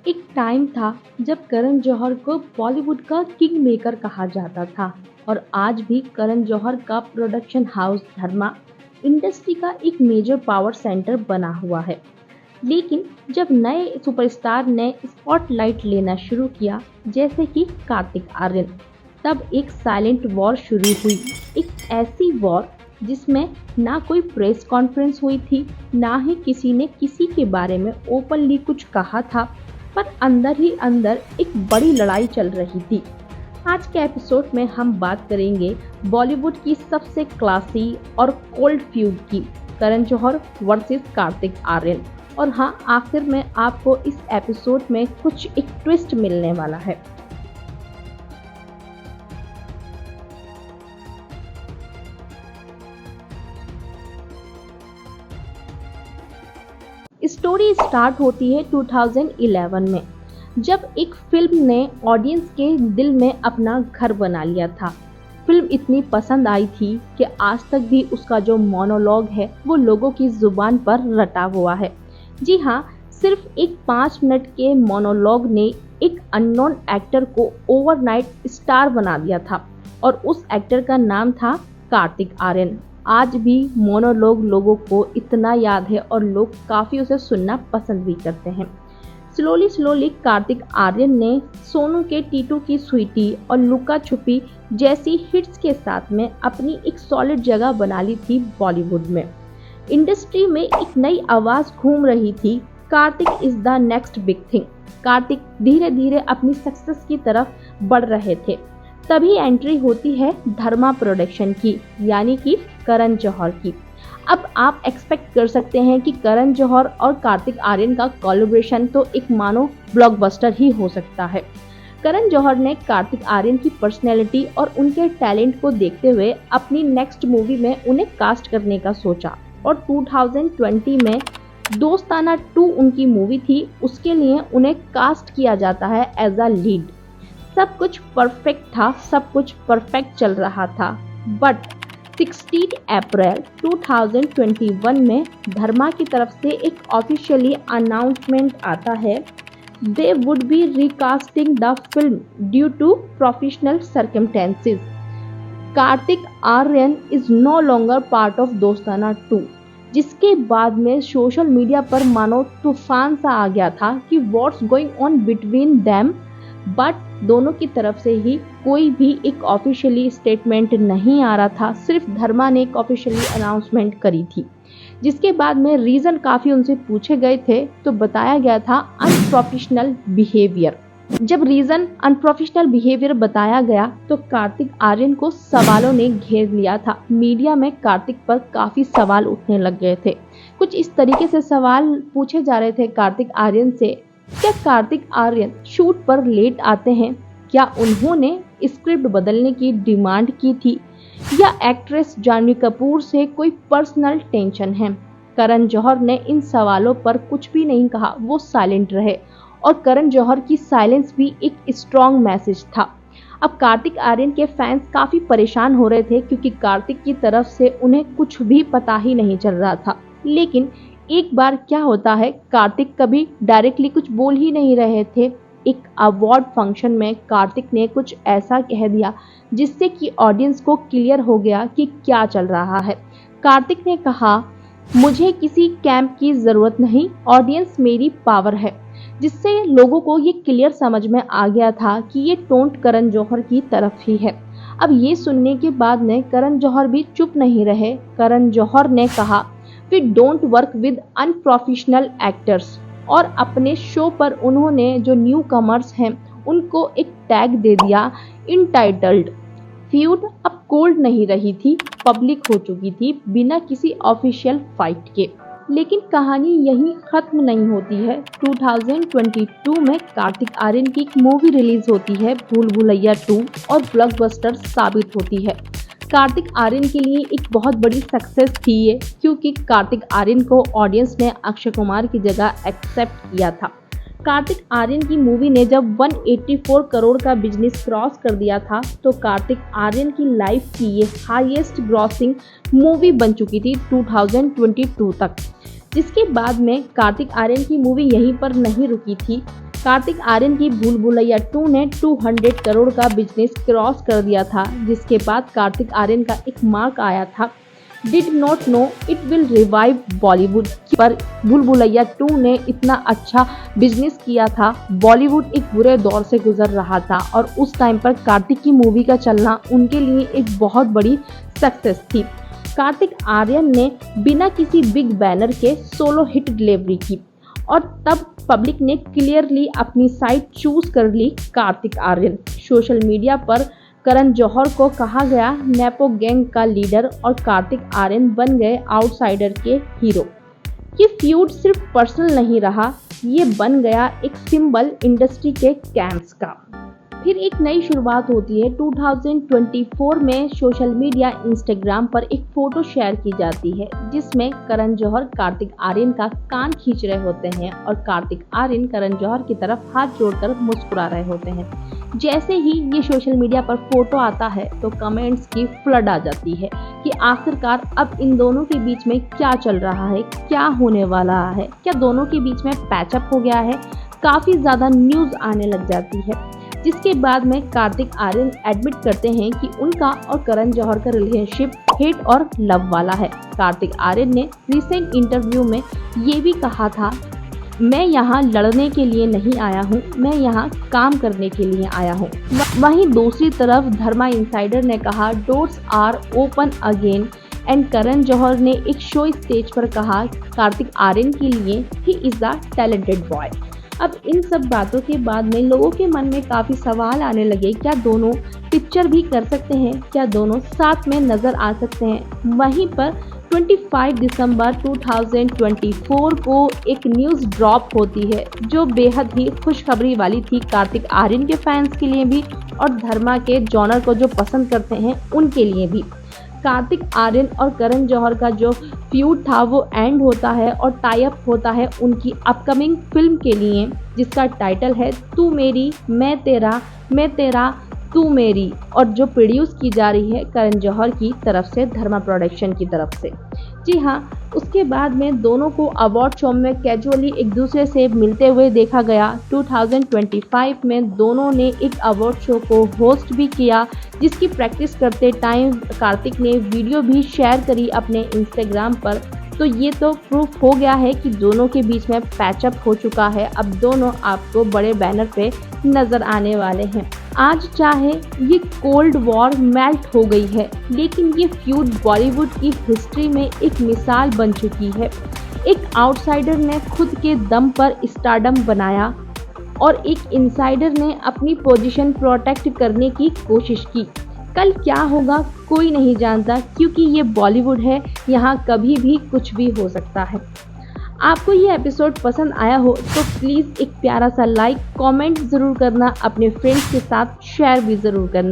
एक टाइम था जब करण जौहर को बॉलीवुड का किंग मेकर कहा जाता था और आज भी करण जौहर का प्रोडक्शन हाउस धर्मा इंडस्ट्री का एक मेजर पावर सेंटर बना हुआ है। लेकिन जब नए सुपरस्टार ने स्पॉटलाइट लेना शुरू किया, जैसे कि कार्तिक आर्यन, तब एक साइलेंट वॉर शुरू हुई। एक ऐसी वॉर जिसमें ना कोई प्रेस कॉन्फ्रेंस हुई थी, ना ही किसी ने किसी के बारे में ओपनली कुछ कहा था, पर अंदर ही अंदर एक बड़ी लड़ाई चल रही थी। आज के एपिसोड में हम बात करेंगे बॉलीवुड की सबसे क्लासी और कोल्ड फ्यूड की, करण जौहर वर्सेस कार्तिक आर्यन। और हाँ, आखिर में आपको इस एपिसोड में कुछ एक ट्विस्ट मिलने वाला है। स्टोरी स्टार्ट होती है 2011 में, जब एक फिल्म ने ऑडियंस के दिल में अपना घर बना लिया था। फिल्म इतनी पसंद आई थी कि आज तक भी उसका जो मोनोलॉग है वो लोगों की जुबान पर रटा हुआ है। जी हाँ, सिर्फ एक 5 मिनट के मोनोलॉग ने एक अननोन एक्टर को ओवरनाइट स्टार बना दिया था और उस एक्टर का नाम था कार्तिक आर्यन। आज भी मोनोलॉग लोगों को इतना याद है और लोग काफ़ी उसे सुनना पसंद भी करते हैं। स्लोली कार्तिक आर्यन ने सोनू के टीटू की स्वीटी और लुका छुपी जैसी हिट्स के साथ में अपनी एक सॉलिड जगह बना ली थी बॉलीवुड में। इंडस्ट्री में एक नई आवाज़ घूम रही थी, Kartik is the next big thing. Kartik धीरे धीरे अपनी सक्सेस की तरफ बढ़ रहे थे। तभी एंट्री होती है धर्मा प्रोडक्शन की, यानी कि करण जौहर की। अब आप एक्सपेक्ट कर सकते हैं कि करण जौहर और कार्तिक आर्यन का कोलैबोरेशन तो एक मानो ब्लॉकबस्टर ही हो सकता है। करण जौहर ने कार्तिक आर्यन की पर्सनैलिटी और उनके टैलेंट को देखते हुए अपनी नेक्स्ट मूवी में उन्हें कास्ट करने का सोचा और 2020 में दोस्ताना 2 उनकी मूवी थी, उसके लिए उन्हें कास्ट किया जाता है एज अ लीड। सब कुछ परफेक्ट था, सब कुछ परफेक्ट चल रहा था, बट 16 अप्रैल 2021 में धर्मा की तरफ से एक ऑफिशियली अनाउंसमेंट आता है, they would be recasting the film due to professional circumstances. Kartik Aaryan is no longer part of Dostana 2, जिसके बाद में सोशल मीडिया पर मानो तूफान सा आ गया था कि what's going on between them. But दोनों की तरफ से ही कोई भी एक ऑफिशियली स्टेटमेंट नहीं आ रहा था, सिर्फ धर्मा ने एक ऑफिशियली अनाउंसमेंट करी थी। जिसके बाद में रीज़न काफ़ी उनसे पूछे गए थे तो बताया गया था अनप्रोफेशनल बिहेवियर। जब रीज़न अनप्रोफेशनल बिहेवियर बताया गया तो कार्तिक आर्यन को सवालों ने घेर लिया था। मीडिया में कार्तिक पर काफ़ी सवाल उठने लग गए थे। कुछ इस तरीके से सवाल पूछे जा रहे थे कार्तिक आर्यन से, क्या कार्तिक आर्यन शूट पर लेट आते हैं? क्या उन्होंने स्क्रिप्ट बदलने की डिमांड की थी या एक्ट्रेस जानवी कपूर से कोई पर्सनल टेंशन है? करण जौहर ने इन सवालों पर कुछ भी नहीं कहा, वो साइलेंट रहे और करण जौहर की साइलेंस भी एक स्ट्रॉन्ग मैसेज था। अब कार्तिक आर्यन के फैंस काफ़ी परेशान हो रहे थे क्योंकि कार्तिक की तरफ से उन्हें कुछ भी पता ही नहीं चल रहा था। लेकिन एक बार क्या होता है, कार्तिक कभी डायरेक्टली कुछ बोल ही नहीं रहे थे। एक अवार्ड फंक्शन में कार्तिक ने कुछ ऐसा कह दिया जिससे कि ऑडियंस को क्लियर हो गया कि क्या चल रहा है। कार्तिक ने कहा, मुझे किसी कैंप की ज़रूरत नहीं, ऑडियंस मेरी पावर है, जिससे लोगों को ये क्लियर समझ में आ गया था कि ये टोंट करण जौहर की तरफ ही है। अब ये सुनने के बाद में करण जौहर भी चुप नहीं रहे। करण जौहर ने कहा, we don't work with unprofessional actors, और अपने शो पर उन्होंने जो न्यू कमर्स हैं उनको एक टैग दे दिया, इनटाइटल्ड। फ्यूड अब कोल्ड नहीं रही थी, पब्लिक हो चुकी थी बिना किसी ऑफिशियल फाइट के। लेकिन कहानी यहीं खत्म नहीं होती है। 2022 में कार्तिक आर्यन की एक मूवी रिलीज होती है, भूल भुलैया 2, और ब्लॉकबस्टर साबित होती है। कार्तिक आर्यन के लिए एक बहुत बड़ी सक्सेस थी ये, क्योंकि कार्तिक आर्यन को ऑडियंस ने अक्षय कुमार की जगह एक्सेप्ट किया था। कार्तिक आर्यन की मूवी ने जब 184 करोड़ का बिजनेस क्रॉस कर दिया था तो कार्तिक आर्यन की लाइफ की ये हाईएस्ट ग्रॉसिंग मूवी बन चुकी थी 2022 तक। जिसके बाद में कार्तिक आर्यन की मूवी यहीं पर नहीं रुकी थी। कार्तिक आर्यन की भूल भुलैया 2 ने 200 करोड़ का बिजनेस क्रॉस कर दिया था, जिसके बाद कार्तिक आर्यन का एक मार्क आया था, did not know it will revive Bollywood. पर भूल भुलैया 2 ने इतना अच्छा बिजनेस किया था, बॉलीवुड एक बुरे दौर से गुजर रहा था और उस टाइम पर कार्तिक की मूवी का चलना उनके लिए एक बहुत बड़ी सक्सेस थी। कार्तिक आर्यन ने बिना किसी बिग बैनर के सोलो हिट डिलीवरी की और तब पब्लिक ने क्लियरली अपनी साइड चूज कर ली कार्तिक आर्यन। सोशल मीडिया पर करण जौहर को कहा गया नेपो गैंग का लीडर और कार्तिक आर्यन बन गए आउटसाइडर के हीरो। ये फ्यूड सिर्फ पर्सनल नहीं रहा, ये बन गया एक सिंबल इंडस्ट्री के कैंप्स का। फिर एक नई शुरुआत होती है। 2024 में सोशल मीडिया इंस्टाग्राम पर एक फोटो शेयर की जाती है जिसमें करण जौहर कार्तिक आर्यन का कान खींच रहे होते हैं और कार्तिक आर्यन करण जौहर की तरफ हाथ जोड़कर मुस्कुरा रहे होते हैं। जैसे ही ये सोशल मीडिया पर फोटो आता है तो कमेंट्स की फ्लड आ जाती है कि आखिरकार अब इन दोनों के बीच में क्या चल रहा है, क्या होने वाला है, क्या दोनों के बीच में पैचअप हो गया है। काफ़ी ज़्यादा न्यूज़ आने लग जाती है, जिसके बाद में कार्तिक आर्यन एडमिट करते हैं कि उनका और करण जौहर का रिलेशनशिप हेट और लव वाला है। कार्तिक आर्यन ने रिसेंट इंटरव्यू में ये भी कहा था, मैं यहाँ लड़ने के लिए नहीं आया हूँ, मैं यहाँ काम करने के लिए आया हूँ। वहीं दूसरी तरफ धर्मा इनसाइडर ने कहा doors are open again and Karan Johar ने एक शो स्टेज पर कहा कार्तिक आर्यन के लिए he is the talented boy. अब इन सब बातों के बाद में लोगों के मन में काफ़ी सवाल आने लगे, क्या दोनों पिक्चर भी कर सकते हैं, क्या दोनों साथ में नज़र आ सकते हैं। वहीं पर 25 दिसंबर 2024 को एक न्यूज़ ड्रॉप होती है जो बेहद ही खुशखबरी वाली थी कार्तिक आर्यन के फैंस के लिए भी और धर्मा के जॉनर को जो पसंद करते हैं उनके लिए भी। कार्तिक आर्यन और करण जौहर का जो फ्यूड था वो एंड होता है और टाई अप होता है उनकी अपकमिंग फिल्म के लिए, जिसका टाइटल है तू मेरी मैं तेरा तू मेरी, और जो प्रोड्यूस की जा रही है करण जौहर की तरफ से, धर्मा प्रोडक्शन की तरफ से। जी हाँ, उसके बाद में दोनों को अवार्ड शो में कैजुअली एक दूसरे से मिलते हुए देखा गया। 2025 में दोनों ने एक अवार्ड शो को होस्ट भी किया, जिसकी प्रैक्टिस करते टाइम कार्तिक ने वीडियो भी शेयर करी अपने इंस्टाग्राम पर। तो ये तो प्रूफ हो गया है कि दोनों के बीच में पैचअप हो चुका है। अब दोनों आपको बड़े बैनर पे नज़र आने वाले हैं। आज चाहे ये कोल्ड वॉर मेल्ट हो गई है, लेकिन ये फ्यूड बॉलीवुड की हिस्ट्री में एक मिसाल बन चुकी है। एक आउटसाइडर ने खुद के दम पर स्टारडम बनाया और एक इनसाइडर ने अपनी पोजीशन प्रोटेक्ट करने की कोशिश की। कल क्या होगा कोई नहीं जानता, क्योंकि ये बॉलीवुड है, यहाँ कभी भी कुछ भी हो सकता है। आपको ये एपिसोड पसंद आया हो तो प्लीज़ एक प्यारा सा लाइक, कमेंट ज़रूर करना, अपने फ्रेंड्स के साथ शेयर भी ज़रूर करना।